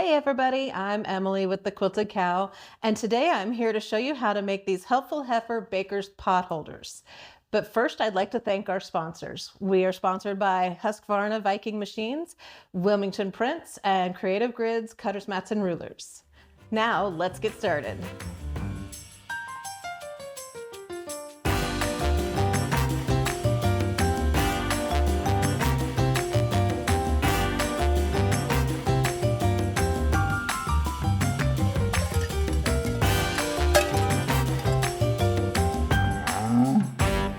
Hey everybody, I'm Emily with the Quilted Cow, and today I'm here to show you how to make these helpful Heifer Baker's potholders. But first, I'd like to thank our sponsors. We are sponsored by Husqvarna Viking Machines, Wilmington Prints, and Creative Grids Cutters, Mats, and Rulers. Now, let's get started.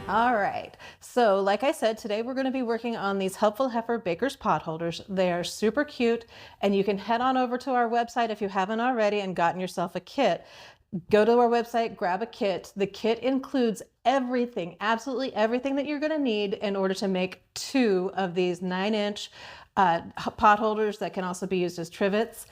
All right, so like I said, today we're going to be working on these helpful Heifer Baker's potholders. They are super cute, and you can head on over to our website if you haven't already and gotten yourself a kit. Go to our website, grab a kit. The kit includes everything, absolutely everything that you're going to need in order to make 2 of these 9-inch potholders that can also be used as trivets.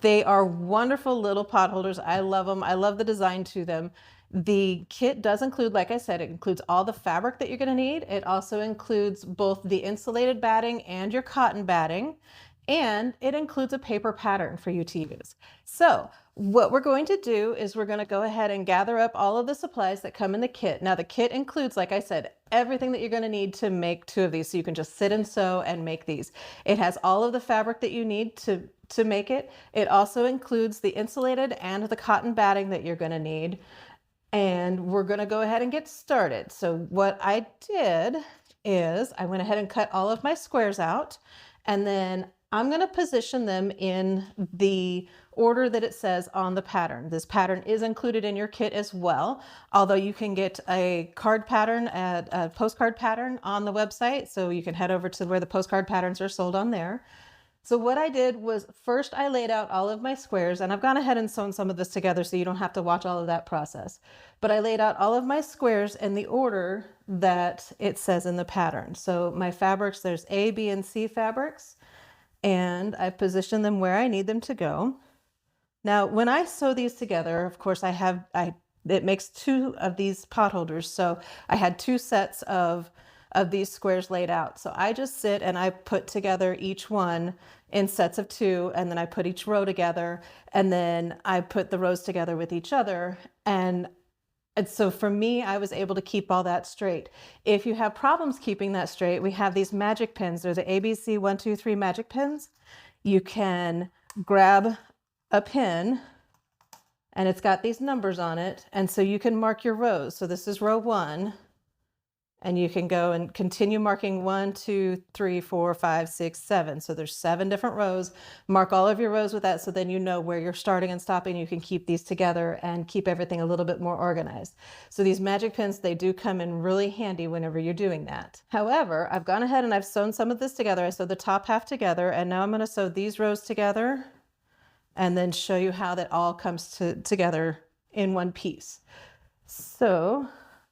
They are wonderful little potholders. I love them. I love the design to them. The kit does include, like I said, it includes all the fabric that you're going to need. It also includes both the insulated batting and your cotton batting, and it includes a paper pattern for you to use. So what we're going to do is we're going to go ahead and gather up all of the supplies that come in the kit. Now the kit includes, like I said, everything that you're going to need to make 2 of these, so you can just sit and sew and make these. It has all of the fabric that you need to make it. It also includes the insulated and the cotton batting that you're going to need. And we're going to go ahead and get started. So what I did is I went ahead and cut all of my squares out, and then I'm going to position them in the order that it says on the pattern. This pattern is included in your kit as well, although you can get a card pattern, a postcard pattern on the website, so you can head over to where the postcard patterns are sold on there. So what I did was first I laid out all of my squares, and I've gone ahead and sewn some of this together so you don't have to watch all of that process. But I laid out all of my squares in the order that it says in the pattern. So my fabrics, there's A, B, and C fabrics, and I've positioned them where I need them to go. Now, when I sew these together, of course, it makes 2 of these potholders. So I had 2 sets of these squares laid out. So I just sit and I put together each one in sets of 2, and then I put each row together, and then I put the rows together with each other. And so for me, I was able to keep all that straight. If you have problems keeping that straight, we have these magic pins. They're the ABC 1, 2, 3 magic pins. You can grab a pin, and it's got these numbers on it, and so you can mark your rows. So this is row 1, and you can go and continue marking 1, 2, 3, 4, 5, 6, 7. So there's 7 different rows. Mark all of your rows with that, so then you know where you're starting and stopping. You can keep these together and keep everything a little bit more organized. So these magic pins, they do come in really handy whenever you're doing that. However, I've gone ahead and I've sewn some of this together. I sewed the top half together, and now I'm going to sew these rows together and then show you how that all comes together in one piece. So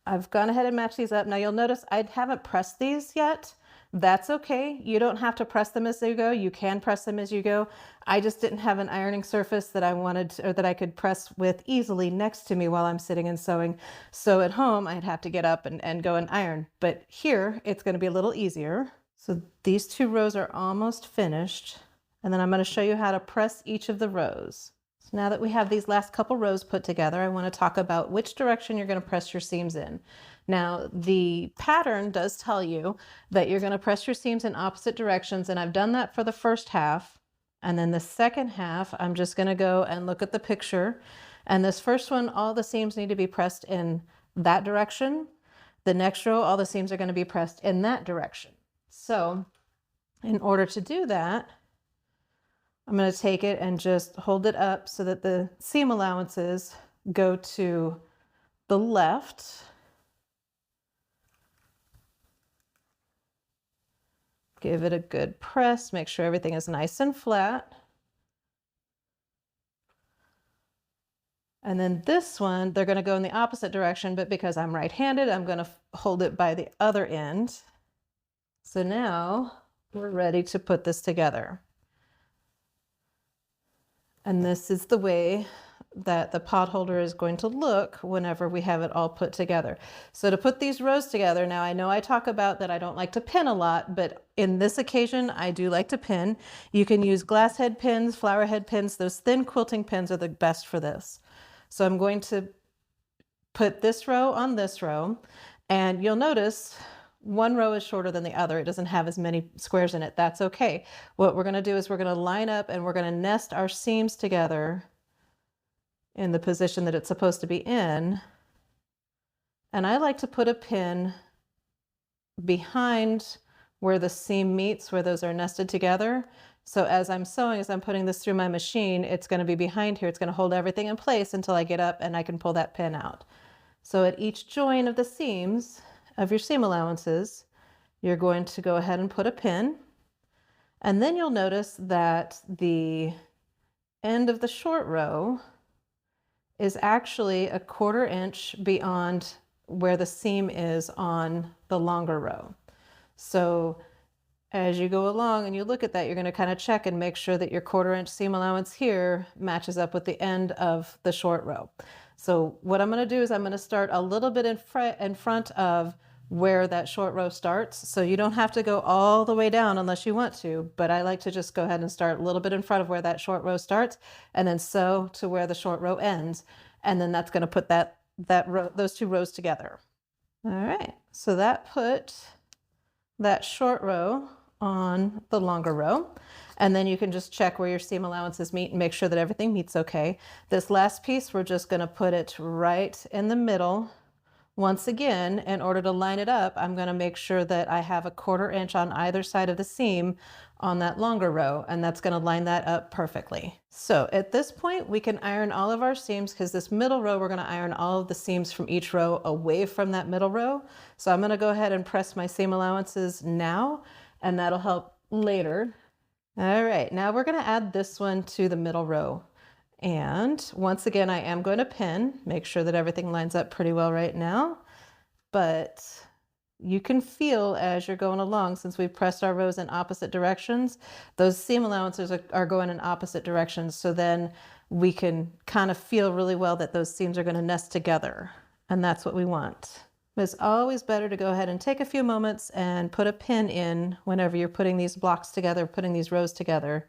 I've gone ahead and matched these up. Now you'll notice I haven't pressed these yet. That's okay. You don't have to press them as you go. You can press them as you go. I just didn't have an ironing surface that I wanted or that I could press with easily next to me while I'm sitting and sewing. So at home, I'd have to get up and go and iron. But here, it's going to be a little easier. So these 2 rows are almost finished. And then I'm going to show you how to press each of the rows. So now that we have these last couple rows put together, I want to talk about which direction you're going to press your seams in. Now, the pattern does tell you that you're going to press your seams in opposite directions, and I've done that for the first half. And then the second half, I'm just going to go and look at the picture. And this first one, all the seams need to be pressed in that direction. The next row, all the seams are going to be pressed in that direction. So in order to do that, I'm going to take it and just hold it up so that the seam allowances go to the left. Give it a good press, make sure everything is nice and flat. And then this one, they're going to go in the opposite direction, but because I'm right-handed, I'm going to hold it by the other end. So now we're ready to put this together. And this is the way that the pot holder is going to look whenever we have it all put together. So to put these rows together, now I know I talk about that I don't like to pin a lot, but in this occasion, I do like to pin. You can use glass head pins, flower head pins. Those thin quilting pins are the best for this. So I'm going to put this row on this row, and you'll notice one row is shorter than the other. It doesn't have as many squares in it. That's okay. What we're going to do is we're going to line up and we're going to nest our seams together in the position that it's supposed to be in. And I like to put a pin behind where the seam meets, where those are nested together. So as I'm sewing, as I'm putting this through my machine, it's going to be behind here. It's going to hold everything in place until I get up and I can pull that pin out. So at each join of the seams of your seam allowances, you're going to go ahead and put a pin. And then you'll notice that the end of the short row is actually a 1/4 inch beyond where the seam is on the longer row. So as you go along and you look at that, you're going to kind of check and make sure that your 1/4 inch seam allowance here matches up with the end of the short row. So what I'm going to do is I'm going to start a little bit in front of where that short row starts. So you don't have to go all the way down unless you want to, but I like to just go ahead and start a little bit in front of where that short row starts and then sew to where the short row ends. And then that's going to put those two rows together. All right, so that put that short row on the longer row. And then you can just check where your seam allowances meet and make sure that everything meets okay. This last piece, we're just going to put it right in the middle. Once again, in order to line it up, I'm going to make sure that I have a 1/4 inch on either side of the seam on that longer row, and that's going to line that up perfectly. So at this point, we can iron all of our seams because this middle row, we're going to iron all of the seams from each row away from that middle row. So I'm going to go ahead and press my seam allowances now, and that'll help later. All right, now we're going to add this one to the middle row. And once again, I am going to pin, make sure that everything lines up pretty well right now. But you can feel as you're going along, since we've pressed our rows in opposite directions, those seam allowances are going in opposite directions. So then we can kind of feel really well that those seams are going to nest together. And that's what we want. It's always better to go ahead and take a few moments and put a pin in whenever you're putting these blocks together, putting these rows together.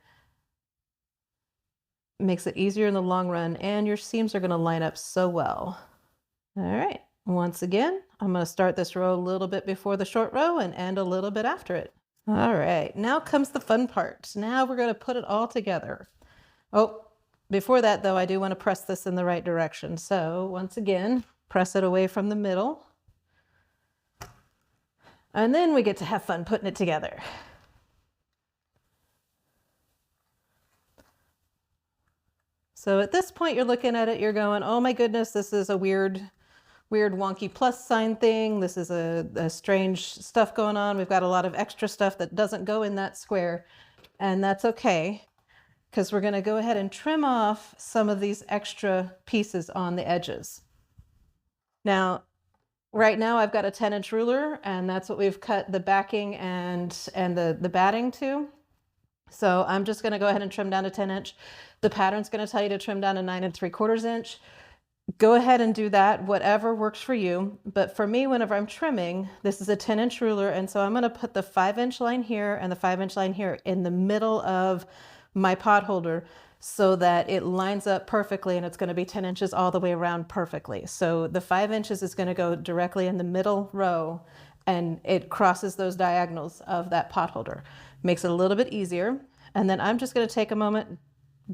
Makes it easier in the long run, and your seams are going to line up so well. All right, once again, I'm going to start this row a little bit before the short row and end a little bit after it. All right, now comes the fun part. Now we're going to put it all together. Oh, before that though, I do want to press this in the right direction. So once again, press it away from the middle. And then we get to have fun putting it together. So at this point, you're looking at it, you're going, oh my goodness, this is a weird wonky plus sign thing. This is a strange stuff going on. We've got a lot of extra stuff that doesn't go in that square, and that's okay, because we're going to go ahead and trim off some of these extra pieces on the edges. Now, right now I've got a 10-inch ruler, and that's what we've cut the backing and the batting to. So I'm just going to go ahead and trim down to 10-inch. The pattern's going to tell you to trim down to 9 3/4 inch. Go ahead and do that, whatever works for you. But for me, whenever I'm trimming, this is a 10-inch ruler, and so I'm going to put the 5-inch line here and the 5-inch line here in the middle of my pot holder so that it lines up perfectly, and it's going to be 10 inches all the way around perfectly. So the 5 inches is going to go directly in the middle row, and it crosses those diagonals of that pot holder. Makes it a little bit easier. And then I'm just going to take a moment,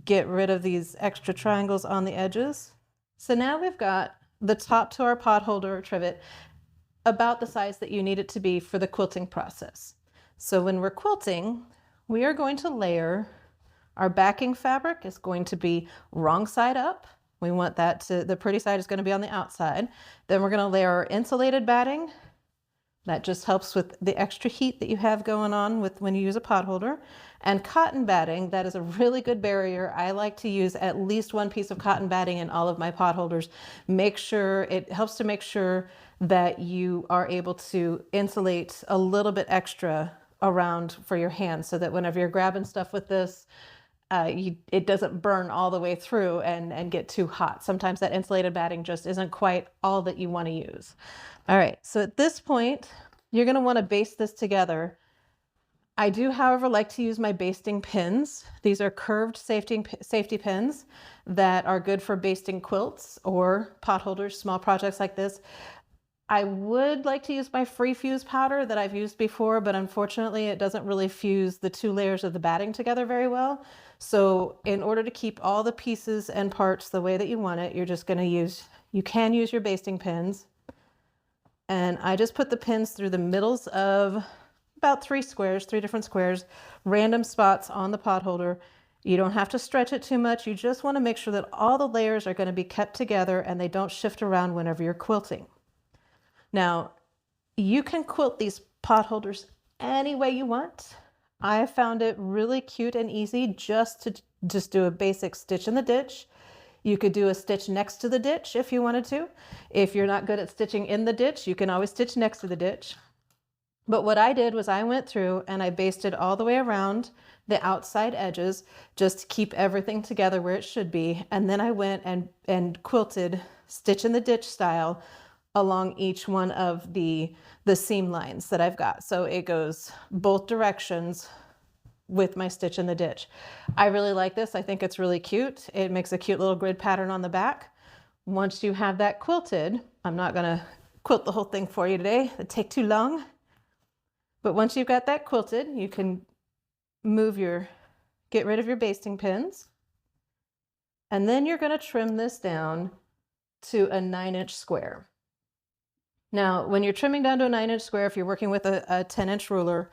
get rid of these extra triangles on the edges. So now we've got the top to our pot holder trivet about the size that you need it to be for the quilting process. So when we're quilting, we are going to layer our backing fabric is going to be wrong side up. We want that to, the pretty side is going to be on the outside. Then we're going to layer our insulated batting. That just helps with the extra heat that you have going on with when you use a pot holder. And cotton batting, that is a really good barrier. I like to use at least one piece of cotton batting in all of my pot holders. Make sure, it helps to make sure that you are able to insulate a little bit extra around for your hands so that whenever you're grabbing stuff with this, it doesn't burn all the way through and get too hot. Sometimes that insulated batting just isn't quite all that you want to use. All right, so at this point, you're going to want to baste this together. I do, however, like to use my basting pins. These are curved safety pins that are good for basting quilts or potholders, small projects like this. I would like to use my free fuse powder that I've used before, but unfortunately it doesn't really fuse the two layers of the batting together very well. So in order to keep all the pieces and parts the way that you want it, you're just going to use, you can use your basting pins. And I just put the pins through the middles of about 3 different squares, random spots on the potholder. You don't have to stretch it too much. You just want to make sure that all the layers are going to be kept together and they don't shift around whenever you're quilting. Now, you can quilt these potholders any way you want. I found it really cute and easy just to do a basic stitch in the ditch. You could do a stitch next to the ditch if you wanted to. If you're not good at stitching in the ditch, you can always stitch next to the ditch. But what I did was I went through and I basted all the way around the outside edges just to keep everything together where it should be. And then I went and quilted stitch in the ditch style along each one of the seam lines that I've got. So it goes both directions with my stitch in the ditch. I really like this. I think it's really cute. It makes a cute little grid pattern on the back. Once you have that quilted, I'm not gonna quilt the whole thing for you today. It'd take too long. But once you've got that quilted, you can get rid of your basting pins. And then you're gonna trim this down to a 9-inch square. Now, when you're trimming down to a 9-inch square, if you're working with a 10-inch ruler,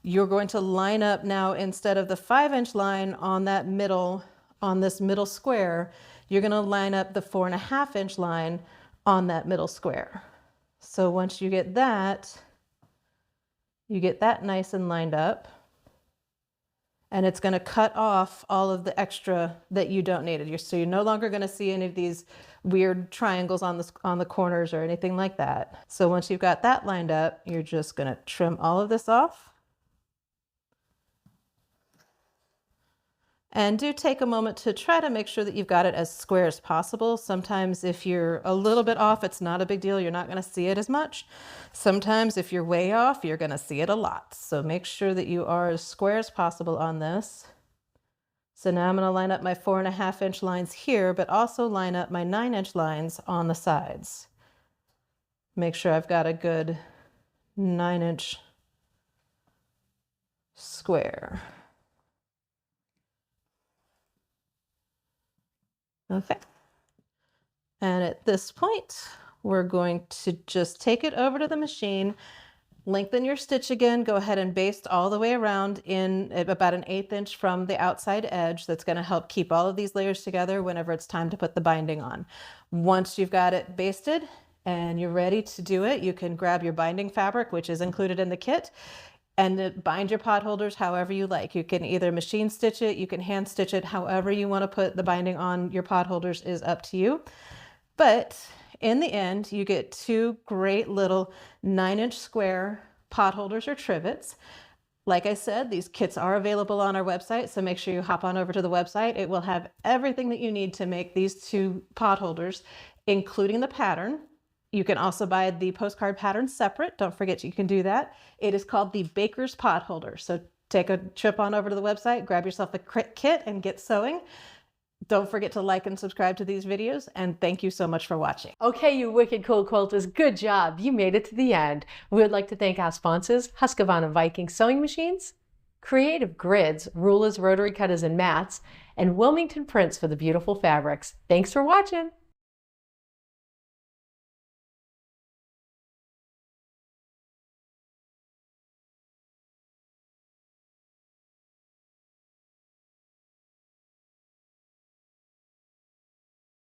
you're going to line up now, instead of the 5-inch line on this middle square, you're going to line up the 4.5-inch line on that middle square. So once you get that nice and lined up, and it's going to cut off all of the extra that you don't need. So you're no longer going to see any of these weird triangles on the corners or anything like that. So once you've got that lined up, you're just going to trim all of this off. And do take a moment to try to make sure that you've got it as square as possible. Sometimes if you're a little bit off, it's not a big deal. You're not going to see it as much. Sometimes if you're way off, you're going to see it a lot. So make sure that you are as square as possible on this. So now I'm going to line up my 4.5-inch lines here, but also line up my 9-inch lines on the sides. Make sure I've got a good 9-inch square. Okay. And at this point, we're going to just take it over to the machine, lengthen your stitch again, go ahead and baste all the way around in about an 1/8 inch from the outside edge. That's going to help keep all of these layers together whenever it's time to put the binding on. Once you've got it basted and you're ready to do it, you can grab your binding fabric, which is included in the kit, and bind your potholders however you like. You can either machine stitch it, you can hand stitch it, however you want to put the binding on your potholders is up to you. But in the end, you get 2 great little 9-inch square potholders or trivets. Like I said, these kits are available on our website, so make sure you hop on over to the website. It will have everything that you need to make these 2 potholders, including the pattern. You can also buy the postcard pattern separate. Don't forget you can do that. It is called the Baker's Potholder. So take a trip on over to the website, grab yourself a kit and get sewing. Don't forget to like and subscribe to these videos, and thank you so much for watching. Okay, you wicked cool quilters, good job. You made it to the end. We would like to thank our sponsors, Husqvarna Viking Sewing Machines, Creative Grids, rulers, rotary cutters, and mats, and Wilmington Prints for the beautiful fabrics. Thanks for watching.